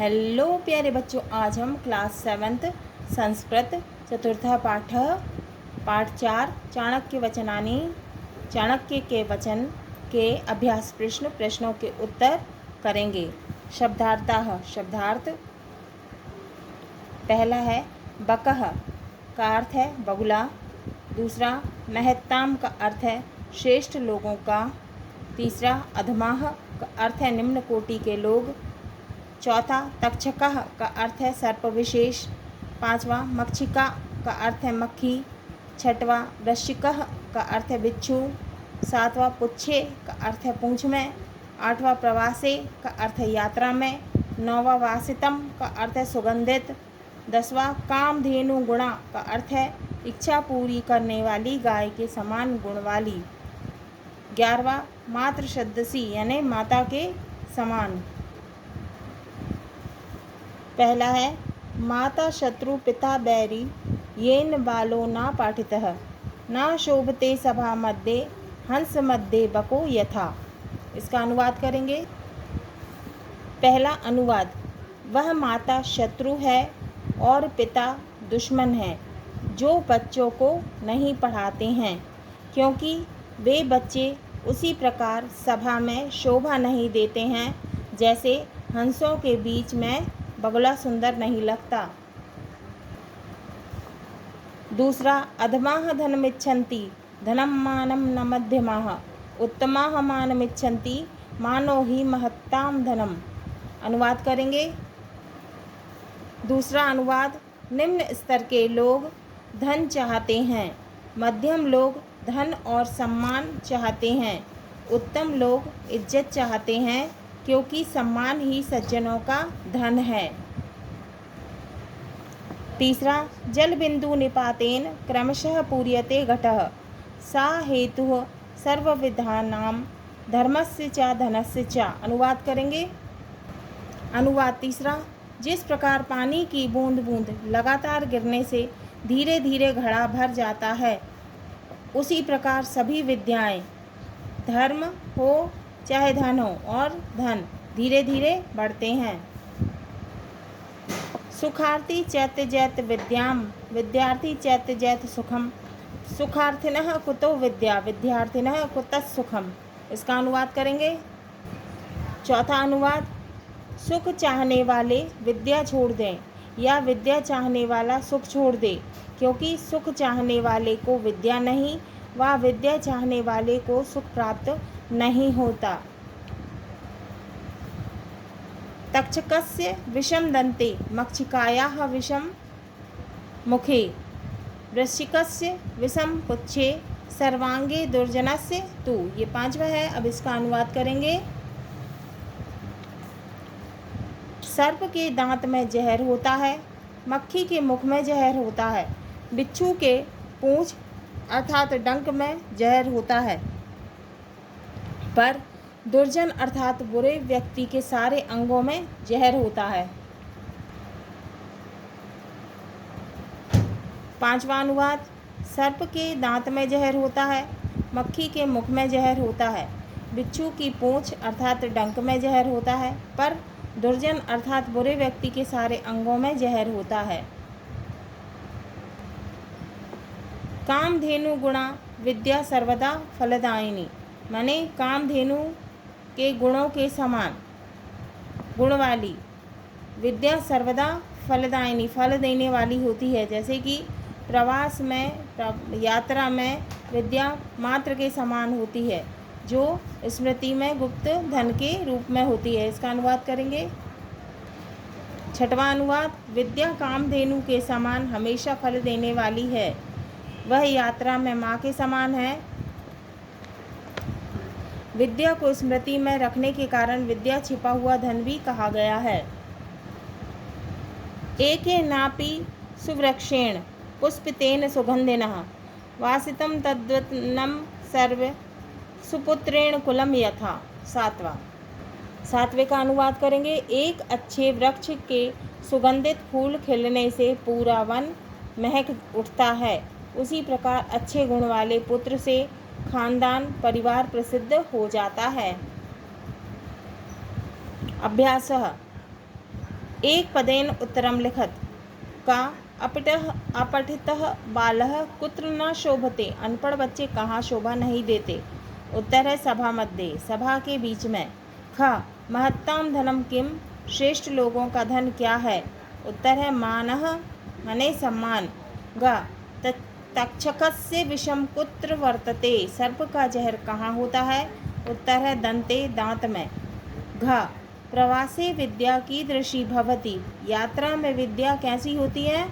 Hello प्यारे बच्चों, आज हम क्लास 7th संस्कृत चतुर्थ पाठ 4 चाणक्य वचनानि चाणक्य के वचन के अभ्यास प्रश्नों के उत्तर करेंगे। शब्दार्थ पहला है बकः का अर्थ है बगुला। दूसरा महत्ताम का अर्थ है श्रेष्ठ लोगों का। तीसरा अधमाः का अर्थ है निम्न कोटि के लोग। चौथा तक्षकः का अर्थ है सर्प विशेष। पांचवा मक्षिका का अर्थ है मक्खी। छठवा वृश्चिकः का अर्थ है बिच्छू। सातवां पुच्छे का अर्थ है पूंछ में। आठवां प्रवासे का अर्थ है यात्रा में। नौवां वासितम का अर्थ है सुगंधित। 10वां कामधेनु गुणा का अर्थ है इच्छा पूरी करने वाली गाय के समान गुण वाली। 11वां मातृसदृशी यानी माता के समान। पहला है माता शत्रु पिता बैरी येन बालो ना पाठितः ना शोभते सभा मध्ये हंस मध्ये बको यथा। इसका अनुवाद करेंगे। पहला अनुवाद, वह माता शत्रु है और पिता दुश्मन है जो बच्चों को नहीं पढ़ाते हैं, क्योंकि वे बच्चे उसी प्रकार सभा में शोभा नहीं देते हैं जैसे हंसों के बीच में बगुला सुंदर नहीं लगता। दूसरा अधमाः धनमिच्छन्ति धनम मानम न मध्यमाः उत्तमाः मानमिच्छन्ति मानो ही महत्ताम धनम। अनुवाद करेंगे। दूसरा अनुवाद, निम्न स्तर के लोग धन चाहते हैं, मध्यम लोग धन और सम्मान चाहते हैं, उत्तम लोग इज्जत चाहते हैं, क्योंकि सम्मान ही सज्जनों का धन है। तीसरा जल बिंदु निपातेन क्रमशः पूर्यते घटः सा हेतुः सर्वविधानां धर्मस्य च धनस्य च। अनुवाद करेंगे। अनुवाद तीसरा, जिस प्रकार पानी की बूंद बूंद लगातार गिरने से धीरे धीरे घड़ा भर जाता है, उसी प्रकार सभी विद्याएं, धर्म हो चाहे धन हो, और धन धीरे धीरे बढ़ते हैं। सुखार्थी चैत्य जैत विद्याम विद्यार्थी चैत्य जैत सुखम सुखार्थिनः कुतो विद्या विद्यार्थिनः कुतः सुखम। इसका अनुवाद करेंगे। चौथा अनुवाद, सुख चाहने वाले विद्या छोड़ दें या विद्या चाहने वाला सुख छोड़ दे, क्योंकि सुख चाहने वाले को विद्या नहीं व विद्या चाहने वाले को सुख प्राप्त नहीं होता। तक्षकस्य विषम दन्ते मक्षिकायाः विषम मुखे वृश्चिकस्य विषम पुच्छे सर्वांगे दुर्जनस्य तु। ये पांचवा है। अब इसका अनुवाद करेंगे। सर्प के दांत में जहर होता है, मक्खी के मुख में जहर होता है, बिच्छू के पूंछ अर्थात डंक में जहर होता है, पर दुर्जन अर्थात बुरे व्यक्ति के सारे अंगों में जहर होता है। पांचवा अनुवाद, सर्प के दांत में जहर होता है, मक्खी के मुख में जहर होता है, बिच्छू की पूंछ अर्थात डंक में जहर होता है, पर दुर्जन अर्थात बुरे व्यक्ति के सारे अंगों में जहर होता है। कामधेनु गुणा विद्या सर्वदा फलदायिनी, माने कामधेनु के गुणों के समान गुण वाली विद्या सर्वदा फलदायिनी फल देने वाली होती है। जैसे कि प्रवास में यात्रा में विद्या मात्र के समान होती है, जो स्मृति में गुप्त धन के रूप में होती है। इसका अनुवाद करेंगे। छठवां अनुवाद, विद्या कामधेनु के समान हमेशा फल देने वाली है, वह यात्रा में माँ के समान है। विद्या को स्मृति में रखने के कारण विद्या छिपा हुआ धन भी कहा गया है। एके नापि सुवृक्षेण पुष्पितेन सुगंधिनः वासितम तद्वन्नम सर्व सुपुत्रेण कुलम यथा। सातवें का अनुवाद करेंगे। एक अच्छे वृक्ष के सुगंधित फूल खिलने से पूरा वन महक उठता है, उसी प्रकार अच्छे गुण वाले पुत्र से खानदान परिवार प्रसिद्ध हो जाता है। अभ्यासः एक पदेन उत्तरम लिखत। का अपठितः बालः कुत्र न शोभते। अनपढ़ बच्चे कहाँ शोभा नहीं देते। उत्तर है सभा मध्ये, सभा के बीच में। ख महत्ताम धनम किम, श्रेष्ठ लोगों का धन क्या है। उत्तर है मानः मने सम्मान। ग तक्षकस्य विषम कुत्र वर्तते, सर्प का जहर कहाँ होता है। उत्तर है दंते, दांत में। घ प्रवासे विद्या कीदृशी भवति, यात्रा में विद्या कैसी होती है।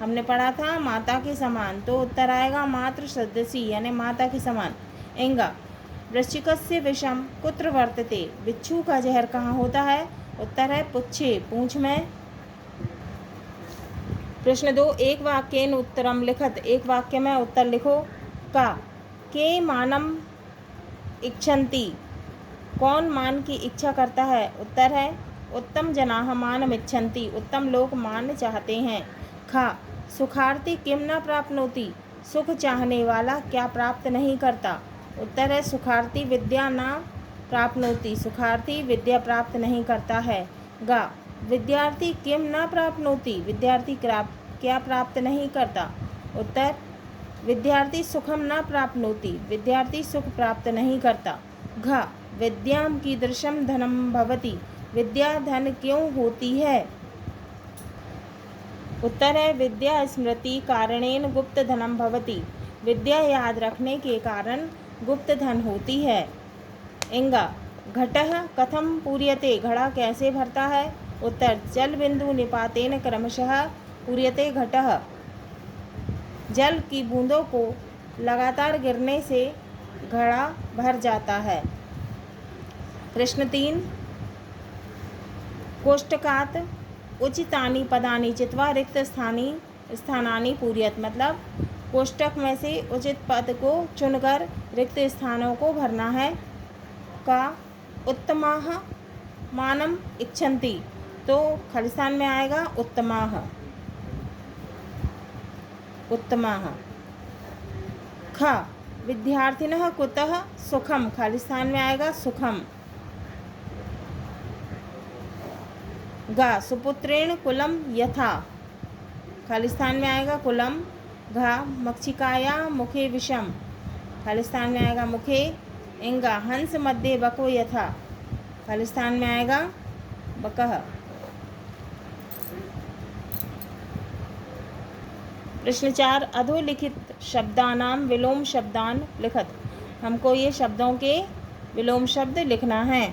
हमने पढ़ा था माता के समान, तो उत्तर आएगा मातृ सदृशी यानी माता के समान। एंगा वृश्चिकस्य विषम कुत्र वर्तते, बिच्छू का जहर कहाँ होता है। उत्तर है पुच्छे, पूंछ में। प्रश्न 2, एक वाक्येन उत्तरम लिखत। एक वाक्य में उत्तर लिखो। का के मानम इच्छन्ति, कौन मान की इच्छा करता है। उत्तर है उत्तम जनाः मानम इच्छन्ति, उत्तम लोग मान चाहते हैं। खा सुखार्थी किम न प्राप्नोति, सुख चाहने वाला क्या प्राप्त नहीं करता। उत्तर है सुखार्थी विद्या न प्राप्नोति, सुखार्थी विद्या प्राप्त नहीं करता है। गा विद्यार्थी किम न प्राप्नोति, विद्यार्थी क्या प्राप्त नहीं करता। उत्तर विद्यार्थी सुखम न प्राप्नोति, विद्यार्थी सुख प्राप्त नहीं करता। घ विद्याम कीदृशम धनम भवति, विद्या धन क्यों होती है। उत्तर है विद्या स्मृति कारणेन गुप्त धनम भवति, विद्या याद रखने के कारण गुप्त धन होती है। इंगा घटः कथम पूर्यते, घड़ा कैसे भरता है। उत्तर जल बिंदु निपातेन क्रमशः पूर्यते घटः, जल की बूंदों को लगातार गिरने से घड़ा भर जाता है। प्रश्न 3, कोष्टकात उचितानि पदानि चित्वा रिक्त स्थानानि पूर्यत, मतलब कोष्टक में से उचित पद को चुनकर रिक्त स्थानों को भरना है। का उत्तमाः मानम इच्छन्ति, तो खालिस्तान में आएगा उत्तमाः, उत्तमाः। ख विद्यार्थिनः कुतः सुखम, खालिस्तान में आएगा सुखम। गा सुपुत्रेण कुलम यथा, खालिस्तान में आएगा कुलम। घा मक्षिकाया मुखे विषम, खालिस्तान में आएगा मुखे। इंगा हंस मध्ये बको यथा, खालिस्तान में आएगा बकः। प्रश्न 4, अधोलिखित शब्दानाम विलोम शब्दान लिखत। हमको ये शब्दों के विलोम शब्द लिखना है।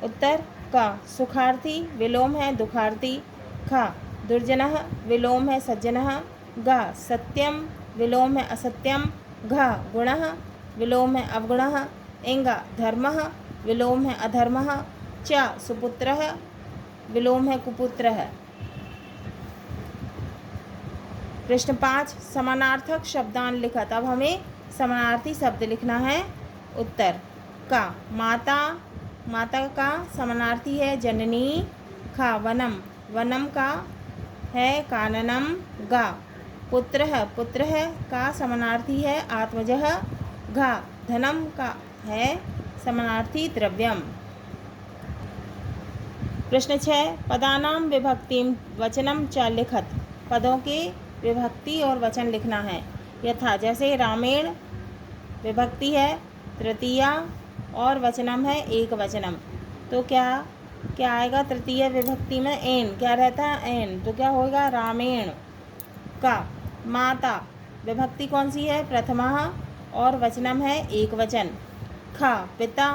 उत्तर का सुखार्थी विलोम है दुखार्थी। खा दुर्जनः विलोम है सज्जनः। गा सत्यम विलोम है असत्यम। घ गुणः विलोम है अवगुणः। इंगा धर्मः विलोम है अधर्मः। च सुपुत्रः विलोम है कुपुत्रः। प्रश्न 5, समानार्थक शब्दान लिखत। अब हमें समानार्थी शब्द लिखना है। उत्तर का माता, माता का समानार्थी है जननी। खा वनम, वनम का है काननम। गा पुत्रः, पुत्रः का समानार्थी है आत्मजः। घा धनम का है समानार्थी द्रव्यम। प्रश्न 6, पदानाम विभक्तिम वचनम च लिखत। पदों के विभक्ति और वचन लिखना है। यथा जैसे रामेण विभक्ति है तृतीया और वचनम है एक वचनम, तो क्या आएगा तृतीय विभक्ति में एन, क्या रहता है एन, तो क्या होगा रामेण। का माता विभक्ति कौन सी है प्रथमा और वचनम है एक वचन। खा पिता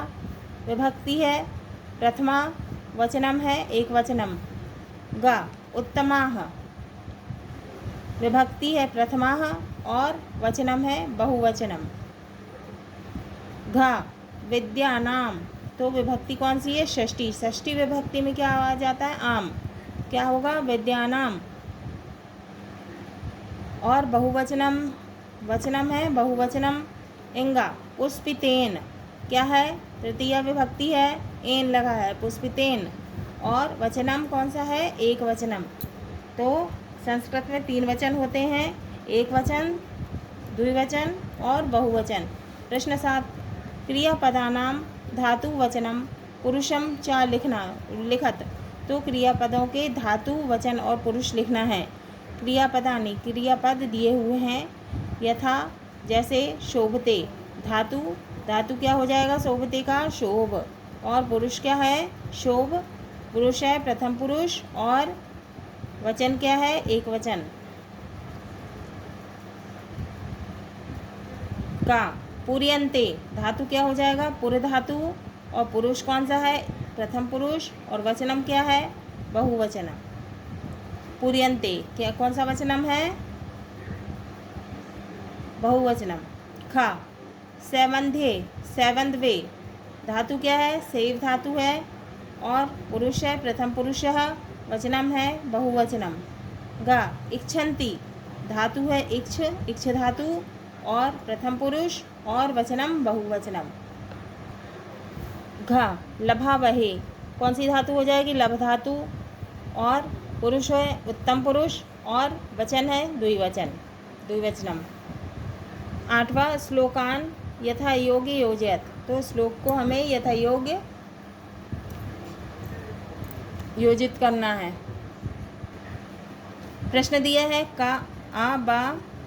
विभक्ति है प्रथमा वचनम है एक वचनम। गा उत्तमाः विभक्ति है प्रथमा और वचनम है बहुवचनम। घा विद्यानाम, तो विभक्ति कौन सी है षष्ठी, षष्ठी विभक्ति में क्या आ जाता है आम, क्या होगा विद्यानाम। और बहुवचनम, वचनम है बहुवचनम। इंगा पुष्पितेन, क्या है तृतीया विभक्ति है एन लगा है पुष्पितेन, और वचनम कौन सा है एक वचनम। तो संस्कृत में 3 वचन होते हैं, एक वचन, द्विवचन और बहुवचन। प्रश्न 7, क्रियापदानाम धातु वचनम पुरुषम च लिखत। तो क्रियापदों के धातु, वचन और पुरुष लिखना है। क्रियापदानि, क्रियापद दिए हुए हैं। यथा, जैसे शोभते, धातु, धातु क्या हो जाएगा शोभते का? शोभ। और पुरुष क्या है? शोभ। पुरुष है प्रथम पुरुष, और वचन क्या है? एक वचन। का, पूर्यन्ते, धातु क्या हो जाएगा? पुर धातु, और पुरुष कौन सा है? प्रथम पुरुष, और वचनम क्या है? बहुवचनम। पूर्यन्ते क्या कौन सा वचनम है? बहुवचनम। खा, सेवंधे, सेवंधवे, धातु क्या है? सेव धातु है, और पुरुष है प्रथम पुरुष, वचनम है बहुवचनम। गा, इच्छन्ति, धातु है इच्छ, इच्छ धातु, और प्रथम पुरुष, और वचनम बहुवचनम। घा, लभावहे, कौन सी धातु हो जाएगी? लभ धातु, और पुरुष है उत्तम पुरुष, और वचन है द्विवचन, द्विवचनम। 8वां, श्लोकान यथा योग्य योजयत, तो श्लोक को हमें यथा योग्य योजित करना है। प्रश्न दिया है का आ बा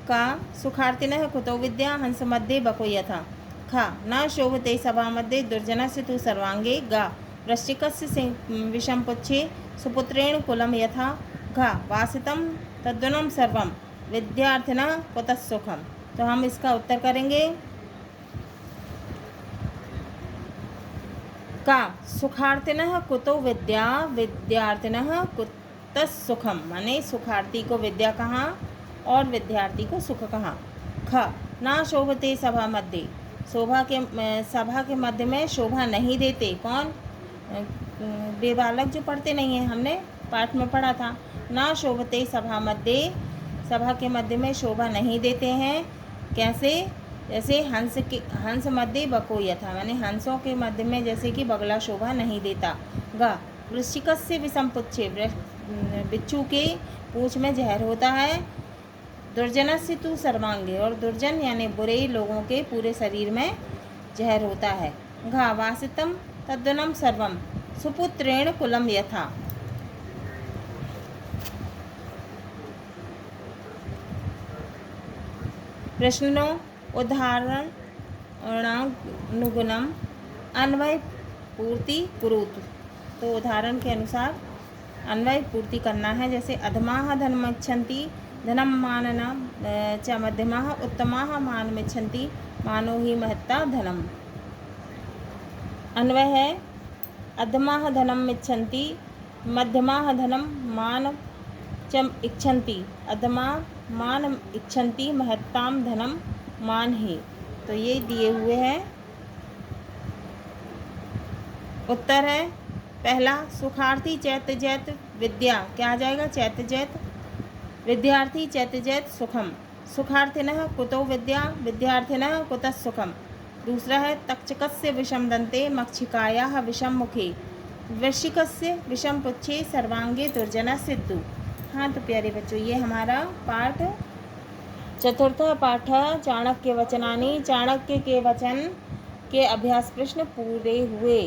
का सुखार्थिनः कुतो विद्या हंस मध्ये बको यथा। खा, न शोभते सभा मध्ये दुर्जनस्य तु सर्वांगे। गा, वृश्चिकस्य विषम पुच्छे सुपुत्रेण कुलम यथा। घा, वासितम तद्वनं सर्वम विद्यार्थिनः कुतः सुखम। तो हम इसका उत्तर करेंगे। का, सुखार्थिनः कुतो विद्या विद्यार्थिनः कुतः सुखम, माने सुखार्थी को विद्या कहाँ और विद्यार्थी को सुख कहाँ। ख, ना शोभते सभा मध्य, सभा के मध्य में शोभा नहीं देते। कौन? वे बालक जो पढ़ते नहीं हैं, हमने पाठ में पढ़ा था। ना शोभते सभा मध्य, सभा के मध्य में शोभा नहीं देते हैं। कैसे? जैसे हंस मध्य बको यथा, माने हंसों के मध्य में जैसे कि बगला शोभा नहीं देता। गा, वृश्चिकस्य विषम पुच्छे, बिच्छू के पूंछ में जहर होता है। दुर्जनस्य तु सर्वांगे, और दुर्जन यानी बुरे लोगों के पूरे शरीर में जहर होता है। घा, वासितम तद्वनम सर्वम सुपुत्रेण कुलम यथा। प्रश्नों उदाहरणानुगुणम अन्वय पूर्ति कुरुत, तो उदाहरण के अनुसार अन्वय पूर्ति करना है। जैसे अधमाः धनमिच्छन्ति धनम मानना च, मध्यमाः उत्तमाः मानमिच्छन्ति मानो हि महत्ता धनम। अन्वय है अधमाः धनम इच्छन्ति, मध्यमाः धनम मान च इच्छन्ति, अधमा मान इच्छन्ति महत्ताम धनम मान ही। तो ये दिए हुए हैं। उत्तर है पहला, सुखार्थी चैत जैत विद्या, क्या आ जाएगा? चैत जैत विद्यार्थी, चैत जैत सुखम। सुखार्थिनः कुतो विद्या विद्यार्थिनः कुतः सुखम। दूसरा है तक्षकस्य विषम दंते मक्षिकायाः विषम मुखे वृश्चिकस्य विषम पुच्छे सर्वांगे दुर्जनस्य तु। हाँ तो प्यारे बच्चों, ये हमारा पाठ चतुर्थ पाठ चाणक्य वचनानि, चाणक्य के वचन के अभ्यास प्रश्न पूरे हुए।